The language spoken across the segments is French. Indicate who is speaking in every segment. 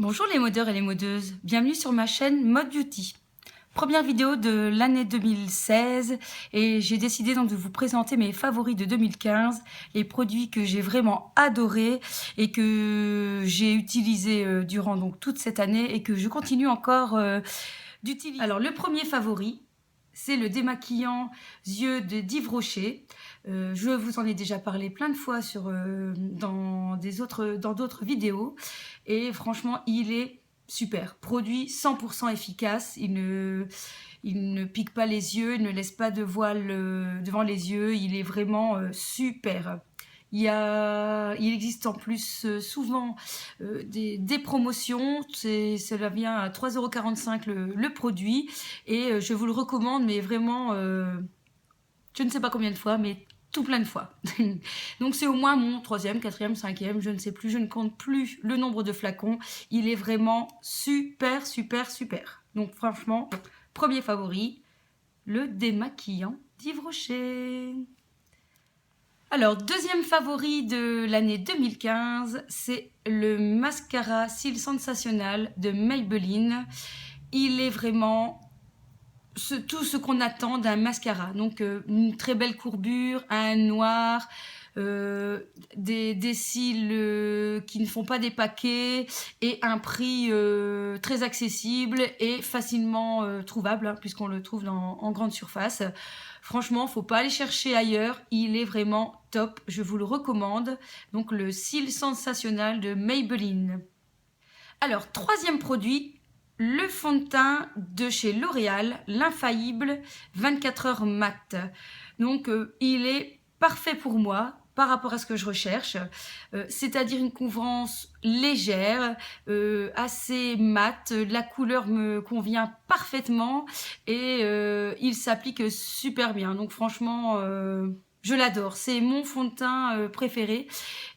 Speaker 1: Bonjour les modeurs et les modeuses, bienvenue sur ma chaîne Mode Beauty. Première vidéo de l'année 2016 et j'ai décidé donc de vous présenter mes favoris de 2015, les produits que j'ai vraiment adorés et que j'ai utilisés durant donc toute cette année et que je continue encore d'utiliser. Alors le premier favori, c'est le démaquillant yeux de d'Yves Rocher. Je vous en ai déjà parlé plein de fois dans d'autres vidéos et franchement il est super. Produit 100% efficace, il ne pique pas les yeux, il ne laisse pas de voile devant les yeux, il est vraiment super. Il existe en plus souvent des promotions, cela vient à 3,45 € le produit et je vous le recommande, mais vraiment, je ne sais pas combien de fois, mais tout plein de fois. Donc c'est au moins mon 3e, 4e, 5e, je ne sais plus, je ne compte plus le nombre de flacons. Il est vraiment super, super, super. Donc franchement, premier favori, le démaquillant d'Yves Rocher. Alors, deuxième favori de l'année 2015, c'est le mascara Cils Sensationnel de Maybelline. Il est vraiment tout ce qu'on attend d'un mascara. Donc, une très belle courbure, un noir, des cils qui ne font pas des paquets et un prix très accessible et facilement trouvable, hein, puisqu'on le trouve en grande surface. Franchement, faut pas aller chercher ailleurs, il est vraiment top, je vous le recommande. Donc le Cils Sensationnel de Maybelline. Alors, troisième produit, le fond de teint de chez L'Oréal, l'infaillible 24 heures mat. Donc il est parfait pour moi par rapport à ce que je recherche, c'est-à-dire une couvrance légère, assez mat, la couleur me convient parfaitement et il s'applique super bien. Donc franchement, je l'adore, c'est mon fond de teint préféré.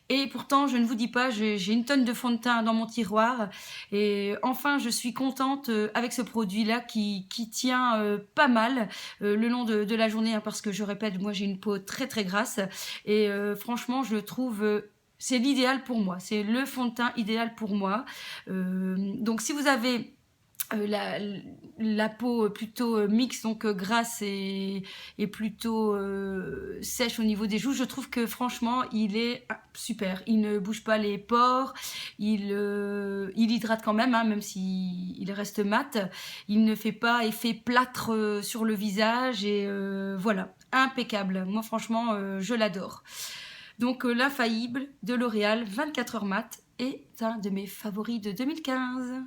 Speaker 1: Et pourtant, je ne vous dis pas, j'ai une tonne de fond de teint dans mon tiroir. Et enfin, je suis contente avec ce produit-là qui tient pas mal le long de la journée. Hein, parce que je répète, moi j'ai une peau très très grasse. Et franchement, je le trouve... c'est l'idéal pour moi. C'est le fond de teint idéal pour moi. Donc si vous avez... la peau plutôt mixte, donc grasse et plutôt sèche au niveau des joues, je trouve que franchement il est super. Il ne bouge pas les pores, il hydrate quand même, hein, même s'il reste mat. Il ne fait pas effet plâtre sur le visage et voilà, impeccable. Moi franchement je l'adore. Donc l'infaillible de L'Oréal 24 heures mat est un de mes favoris de 2015.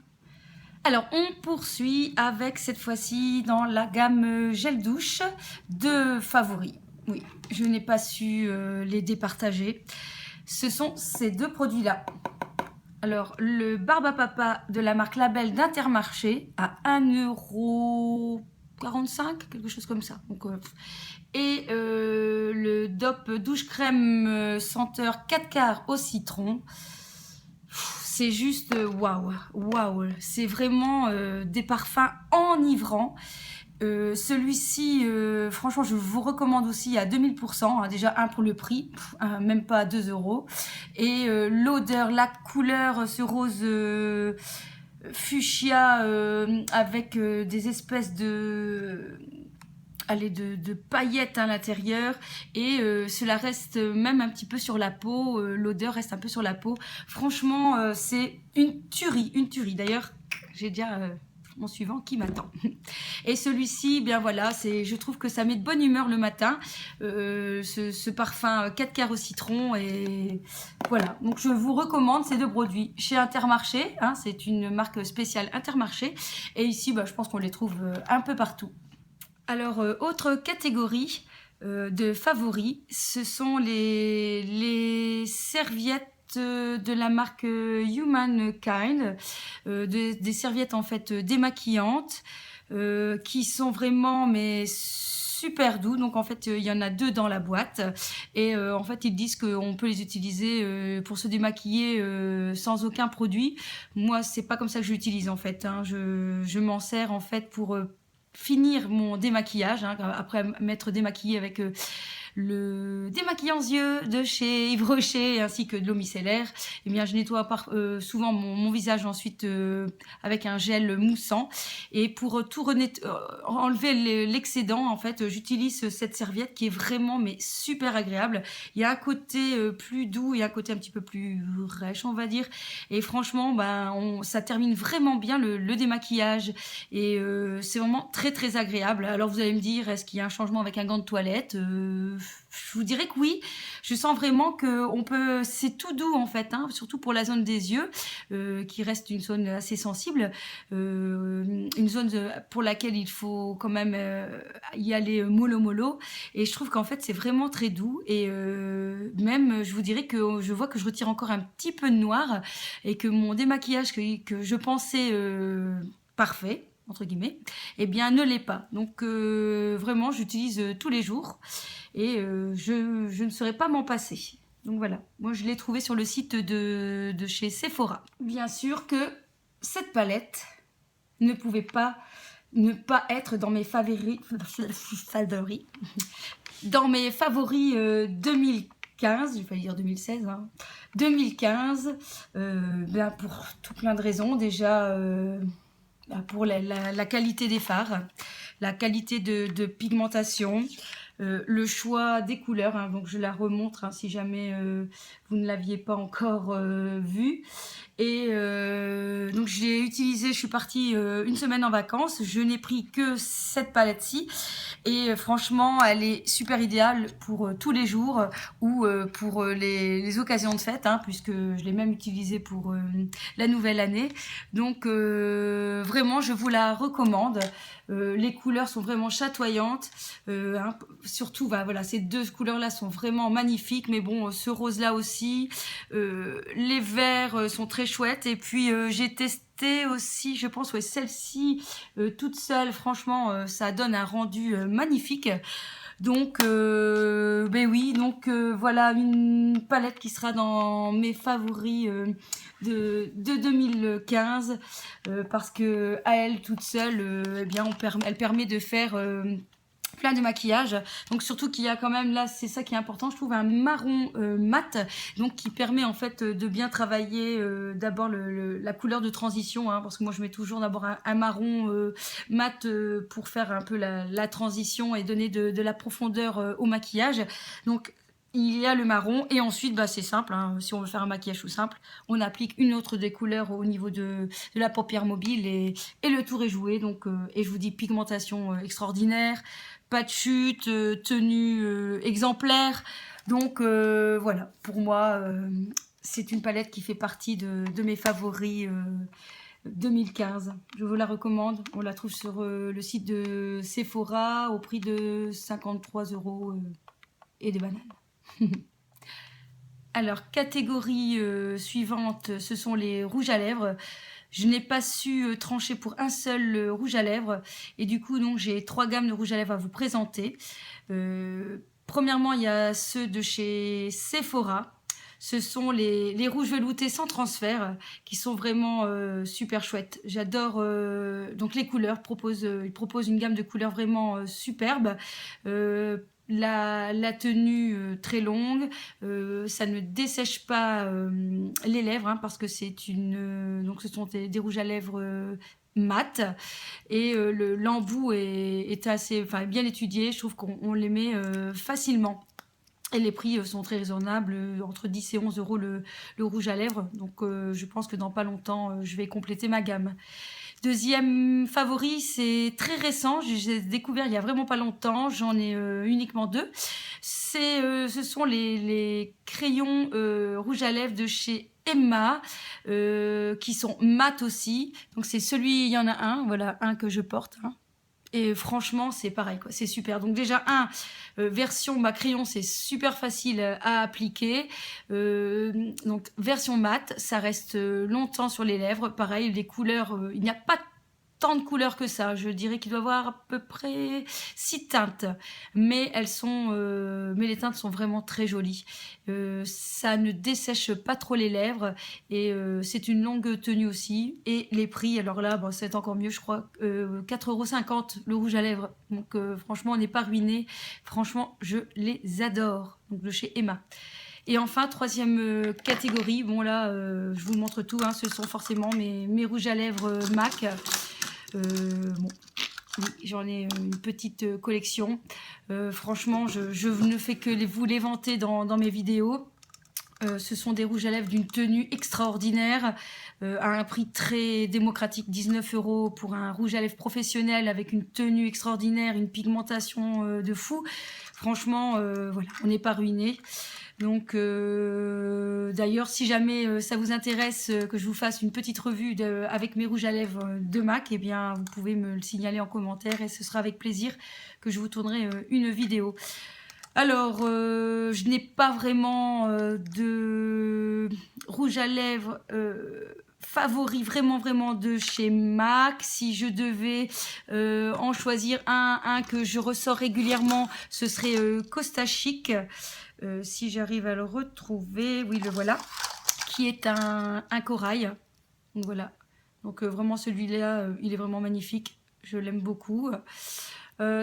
Speaker 1: Alors, on poursuit avec cette fois-ci dans la gamme gel douche de favoris. Oui, je n'ai pas su les départager. Ce sont ces deux produits-là. Alors, le Barbe à Papa de la marque Label d'Intermarché à 1,45 €, quelque chose comme ça. Donc, et le DOP douche crème senteur 4 quarts au citron. C'est juste waouh, waouh, c'est vraiment des parfums enivrants. Celui-ci, franchement, je vous recommande aussi à 2000%, hein, déjà un pour le prix, même pas à 2 €. Et l'odeur, la couleur, ce rose fuchsia avec des espèces de paillettes à l'intérieur et cela reste même un petit peu sur la peau, l'odeur reste un peu sur la peau. Franchement, c'est une tuerie, une tuerie. D'ailleurs, j'ai déjà mon suivant qui m'attend. Et celui-ci, bien voilà, je trouve que ça met de bonne humeur le matin, ce parfum 4 quarts au citron et voilà. Donc je vous recommande ces deux produits chez Intermarché, hein, c'est une marque spéciale Intermarché et ici, je pense qu'on les trouve un peu partout. Alors, autre catégorie de favoris, ce sont les serviettes de la marque Humankind, des serviettes en fait démaquillantes qui sont vraiment mais super doux. Donc en fait il y en a 2 dans la boîte et en fait ils disent qu'on peut les utiliser pour se démaquiller sans aucun produit. Moi c'est pas comme ça que je l'utilise en fait, hein. Je m'en sers en fait pour finir mon démaquillage, hein, après m'être démaquillée avec le démaquillant yeux de chez Yves Rocher ainsi que de l'eau micellaire. Eh bien, je nettoie souvent mon visage ensuite avec un gel moussant. Et pour tout enlever l'excédent, en fait, j'utilise cette serviette qui est vraiment mais super agréable. Il y a un côté plus doux et un côté un petit peu plus rêche, on va dire. Et franchement, ça termine vraiment bien le démaquillage. Et c'est vraiment très très agréable. Alors vous allez me dire, est-ce qu'il y a un changement avec un gant de toilette? Je vous dirais que oui. Je sens vraiment que c'est tout doux en fait, hein, surtout pour la zone des yeux, qui reste une zone assez sensible, une zone pour laquelle il faut quand même y aller mollo. Et je trouve qu'en fait c'est vraiment très doux. Et même, je vous dirais que je vois que je retire encore un petit peu de noir et que mon démaquillage que je pensais parfait entre guillemets, eh bien ne l'est pas. Donc vraiment j'utilise tous les jours et je ne saurais pas m'en passer. Donc voilà, moi je l'ai trouvé sur le site de chez Sephora. Bien sûr que cette palette ne pouvait pas ne pas être dans mes favoris dans mes favoris 2015, je vais pas dire 2016, hein. 2015, pour tout plein de raisons. Déjà pour la qualité des fards, la qualité de pigmentation, le choix des couleurs, hein, donc je la remontre hein, si jamais vous ne l'aviez pas encore vue. Et donc je suis partie une semaine en vacances, je n'ai pris que cette palette-ci et franchement elle est super idéale pour tous les jours ou pour les occasions de fête, hein, puisque je l'ai même utilisée pour la nouvelle année. Donc vraiment je vous la recommande. Les couleurs sont vraiment chatoyantes, hein, surtout voilà, ces deux couleurs là sont vraiment magnifiques, mais bon ce rose là aussi, les verts sont très chouettes. Et puis j'ai testé aussi, je pense, ouais, celle-ci toute seule, franchement ça donne un rendu magnifique. Donc oui, donc voilà une palette qui sera dans mes favoris de 2015 parce que à elle toute seule, eh bien elle permet de faire plein de maquillage. Donc surtout qu'il y a quand même là, c'est ça qui est important, je trouve, un marron mat, donc qui permet en fait de bien travailler d'abord la couleur de transition, hein, parce que moi je mets toujours d'abord un marron mat pour faire un peu la transition et donner de la profondeur au maquillage. Donc il y a le marron et ensuite c'est simple, hein, si on veut faire un maquillage tout simple, on applique une autre des couleurs au niveau de la paupière mobile et le tour est joué. Donc et je vous dis pigmentation extraordinaire, pas de chute, tenue exemplaire. Donc voilà, pour moi c'est une palette qui fait partie de mes favoris 2015. Je vous la recommande. On la trouve sur le site de Sephora au prix de 53 € et des bananes. Alors, catégorie suivante, ce sont les rouges à lèvres. Je n'ai pas su trancher pour un seul rouge à lèvres. Et du coup, donc, j'ai 3 gammes de rouge à lèvres à vous présenter. Premièrement, il y a ceux de chez Sephora. Ce sont les rouges veloutés sans transfert qui sont vraiment super chouettes. J'adore donc les couleurs. Ils proposent une gamme de couleurs vraiment superbe. La tenue très longue, ça ne dessèche pas les lèvres, hein, parce que donc ce sont des rouges à lèvres mat et l'embout est assez bien étudié. Je trouve qu'on les met facilement. Et les prix sont très raisonnables, entre 10 et 11 € le rouge à lèvres. Donc je pense que dans pas longtemps, je vais compléter ma gamme. Deuxième favori, c'est très récent, j'ai découvert il y a vraiment pas longtemps, j'en ai uniquement 2. Ce sont les crayons rouge à lèvres de chez Emma, qui sont mat aussi. Donc c'est il y en a un, voilà, un que je porte, hein. Et franchement, c'est pareil, quoi. C'est super. Donc déjà, version crayon, c'est super facile à appliquer. Donc version mat, ça reste longtemps sur les lèvres. Pareil, les couleurs, il n'y a pas tant de couleurs que ça. Je dirais qu'il doit y avoir à peu près 6 teintes. Mais mais les teintes sont vraiment très jolies. Ça ne dessèche pas trop les lèvres. Et c'est une longue tenue aussi. Et les prix, alors là, bon, c'est encore mieux, je crois. 4,50 € le rouge à lèvres. Donc franchement, on n'est pas ruiné. Franchement, je les adore. Donc de chez Emma. Et enfin, troisième catégorie, bon là, je vous montre tout, hein, ce sont forcément mes rouges à lèvres MAC. Bon, oui, j'en ai une petite collection. Franchement, je ne fais que vous les vanter dans mes vidéos. Ce sont des rouges à lèvres d'une tenue extraordinaire, à un prix très démocratique, 19 € pour un rouge à lèvres professionnel avec une tenue extraordinaire, une pigmentation de fou. Franchement, voilà, on n'est pas ruiné. Donc, d'ailleurs, si jamais ça vous intéresse que je vous fasse une petite revue avec mes rouges à lèvres de MAC, eh bien, vous pouvez me le signaler en commentaire et ce sera avec plaisir que je vous tournerai une vidéo. Alors, je n'ai pas vraiment de rouge à lèvres favori vraiment de chez MAC. Si je devais en choisir un que je ressors régulièrement, ce serait Costa Chic. Si j'arrive à le retrouver, oui, le voilà, qui est un corail. Donc voilà, donc vraiment celui-là, il est vraiment magnifique, je l'aime beaucoup.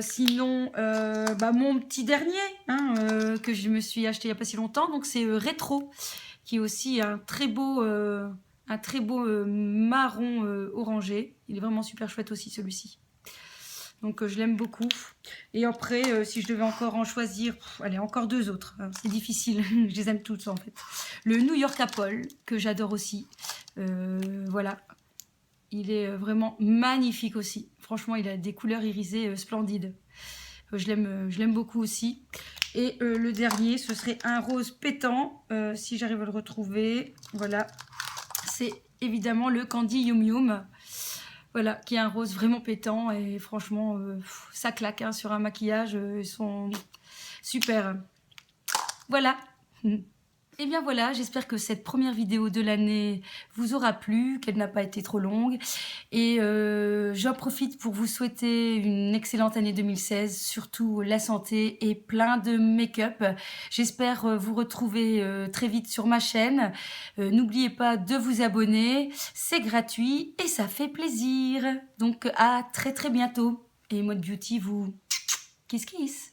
Speaker 1: Sinon, mon petit dernier, hein, que je me suis acheté il n'y a pas si longtemps, donc c'est Rétro, qui est aussi un très beau marron orangé. Il est vraiment super chouette aussi celui-ci. Donc je l'aime beaucoup. Et après, si je devais encore en choisir, allez, encore deux autres. Hein, c'est difficile, je les aime toutes en fait. Le New York Apple, que j'adore aussi. Voilà. Il est vraiment magnifique aussi. Franchement, il a des couleurs irisées splendides. Je l'aime beaucoup aussi. Et le dernier, ce serait un rose pétant, si j'arrive à le retrouver. Voilà. C'est évidemment le Candy Yum Yum. Voilà, qui est un rose vraiment pétant et franchement, ça claque hein, sur un maquillage, ils sont super. Voilà. Et bien voilà, j'espère que cette première vidéo de l'année vous aura plu, qu'elle n'a pas été trop longue. Et j'en profite pour vous souhaiter une excellente année 2016, surtout la santé et plein de make-up. J'espère vous retrouver très vite sur ma chaîne. N'oubliez pas de vous abonner, c'est gratuit et ça fait plaisir. Donc à très bientôt. Et Mode Beauty vous kiss kiss.